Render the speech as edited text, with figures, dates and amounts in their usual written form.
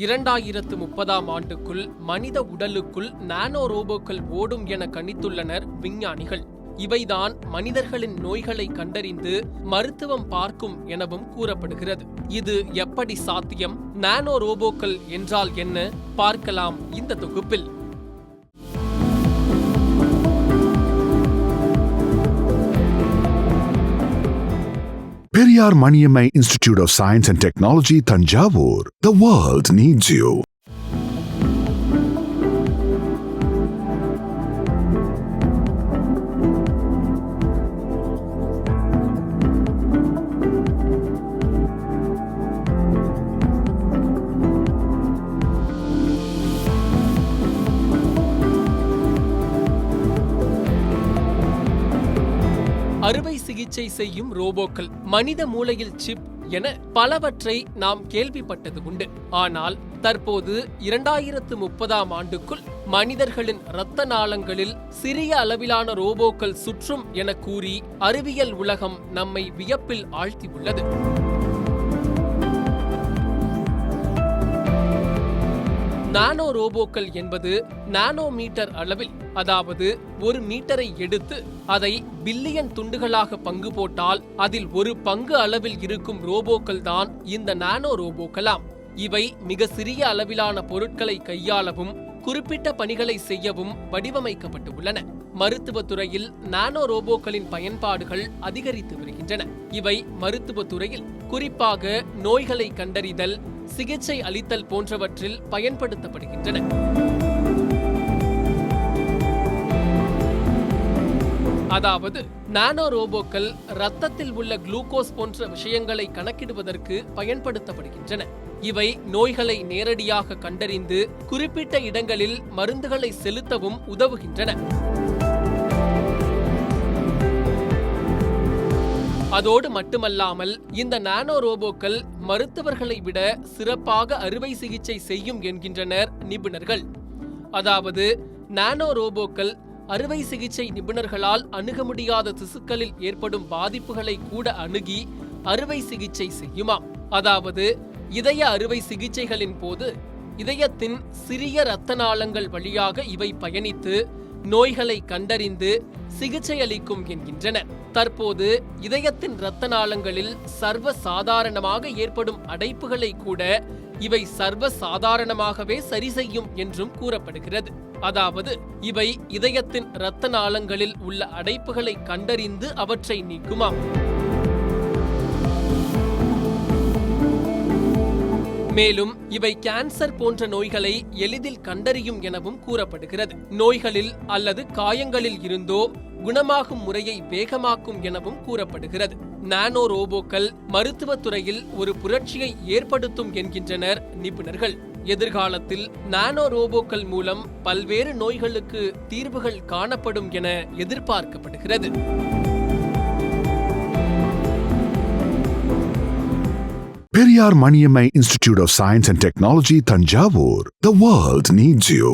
2030ஆம் ஆண்டுக்குள் மனித உடலுக்குள் நானோ ரோபோக்கள் ஓடும் என கணித்துள்ளனர் விஞ்ஞானிகள். இவைதான் மனிதர்களின் நோய்களை கண்டறிந்து மருத்துவம் பார்க்கும் எனவும் கூறப்படுகிறது. இது எப்படி சாத்தியம்? நானோ ரோபோக்கள் என்றால் என்ன? பார்க்கலாம் இந்த தொகுப்பில். Periyar Maniammai Institute of Science and Technology, Thanjavur. The world needs you. அறுவை சிகிச்சை செய்யும் ரோபோக்கள், மனித மூளையில் சிப் என பலவற்றை நாம் கேள்விப்பட்டது உண்டு. ஆனால் தற்போது 2030ஆம் ஆண்டுக்குள் மனிதர்களின் இரத்த நாளங்களில் சிறிய அளவிலான ரோபோக்கள் சுற்றும் என கூறி அறிவியல் உலகம் நம்மை வியப்பில் ஆழ்த்தியுள்ளது. நானோ ரோபோக்கள் என்பது நானோ மீட்டர் அளவில், அதாவது 1 மீட்டரை எடுத்து அதை பில்லியன் துண்டுகளாக பங்கு போட்டால் அதில் ஒரு பங்கு அளவில் இருக்கும் ரோபோக்கள் தான் இந்த நானோ ரோபோக்களாம். இவை மிக சிறிய அளவிலான பொருட்களை கையாளவும் குறிப்பிட்ட பணிகளை செய்யவும் வடிவமைக்கப்பட்டு உள்ளன. மருத்துவத்துறையில் நானோ ரோபோக்களின் பயன்பாடுகள் அதிகரித்து வருகின்றன. இவை மருத்துவத்துறையில் குறிப்பாக நோய்களை கண்டறிதல், சிகிச்சை அளித்தல் போன்றவற்றில் பயன்படுத்தப்படுகின்றன. அதாவது நானோ ரோபோக்கள் இரத்தத்தில் உள்ள குளுக்கோஸ் போன்ற விஷயங்களை கணக்கிடுவதற்கு பயன்படுத்தப்படுகின்றன. இவை நோய்களை நேரடியாக கண்டறிந்து குறிப்பிட்ட இடங்களில் மருந்துகளை செலுத்தவும் உதவுகின்றன. அதோடு மட்டுமல்லாமல் இந்த நானோ ரோபோக்கள் மருத்துவர்களை விட சிறப்பாக அறுவை சிகிச்சை செய்யும் என்கின்றனர் நிபுணர்கள். அதாவது நானோ ரோபோக்கள் அறுவை சிகிச்சை நிபுணர்களால் அணுக முடியாத திசுக்களில் ஏற்படும் பாதிப்புகளை கூட அணுகி அறுவை சிகிச்சை செய்யுமாம். அதாவது இதய அறுவை சிகிச்சைகளின் போது இதயத்தின் சிறிய இரத்த நாளங்கள் வழியாக இவை பயணித்து நோய்களை கண்டறிந்து சிகிச்சை அளிக்கும் என்கின்றனர். தற்போது இதயத்தின் இரத்த நாளங்களில் சர்வ சாதாரணமாக ஏற்படும் அடைப்புகளை கூட இவை சர்வ சாதாரணமாகவே சரி செய்யும் என்றும் கூறப்படுகிறது. அதாவது இவை இதயத்தின் இரத்த நாளங்களில் உள்ள அடைப்புகளை கண்டறிந்து அவற்றை நீக்குமாம். மேலும் இவை கேன்சர் போன்ற நோய்களை எளிதில் கண்டறியும் எனவும் கூறப்படுகிறது. நோய்களில் அல்லது காயங்களில் இருந்தோ குணமாகும் முறையை வேகமாக்கும் எனவும் கூறப்படுகிறது. நானோ ரோபோக்கள் மருத்துவத்துறையில் ஒரு புரட்சியை ஏற்படுத்தும் என்கின்றனர் நிபுணர்கள். எதிர்காலத்தில் நானோ ரோபோக்கள் மூலம் பல்வேறு நோய்களுக்கு தீர்வுகள் காணப்படும் என எதிர்பார்க்கப்படுகிறது. Periyar Maniammai Institute of Science and Technology, Thanjavur. The world needs you.